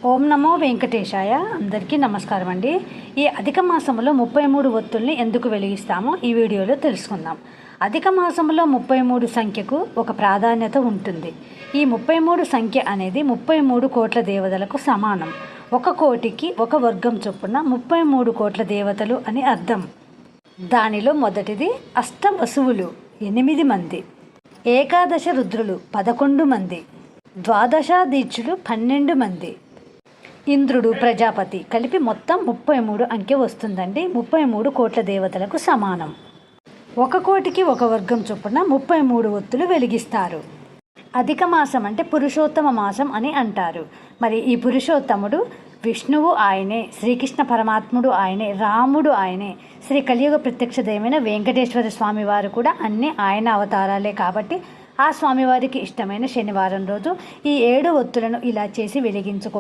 ఓం నమో వెంకటేశాయ. అందరికీ నమస్కారం అండి. ఈ అధిక మాసంలో 33 ఒత్తుల్ని ఎందుకు వెలిగిస్తామో ఈ వీడియోలో తెలుసుకుందాం. అధిక మాసంలో 33 సంఖ్యకు ఒక ప్రాధాన్యత ఉంటుంది. ఈ 33 సంఖ్య అనేది 33 కోట్ల దేవతలకు సమానం. ఒక కోటికి ఒక వర్గం చొప్పున 33 కోట్ల దేవతలు అని అర్థం. దానిలో మొదటిది అష్టవసువులు 8 మంది, ఏకాదశ రుద్రులు 11 మంది, ద్వాదశాదీక్షులు 12 మంది, ఇంద్రుడు, ప్రజాపతి కలిపి మొత్తం 33 అంకె వస్తుందండి. 33 కోట్ల దేవతలకు సమానం. ఒక కోటికి ఒక వర్గం చొప్పున 33 ఒత్తులు వెలిగిస్తారు. అధిక మాసం అంటే పురుషోత్తమ మాసం అని అంటారు. మరి ఈ పురుషోత్తముడు విష్ణువు ఆయనే, శ్రీకృష్ణ పరమాత్ముడు ఆయనే, రాముడు ఆయనే, శ్రీ కలియుగ ప్రత్యక్ష దైవమైన వెంకటేశ్వర స్వామి వారు కూడా అన్నీ ఆయన అవతారాలే. కాబట్టి ఆ స్వామివారికి ఇష్టమైన శనివారం రోజు ఈ 7 ఒత్తులను ఇలా చేసి వెలిగించుకో.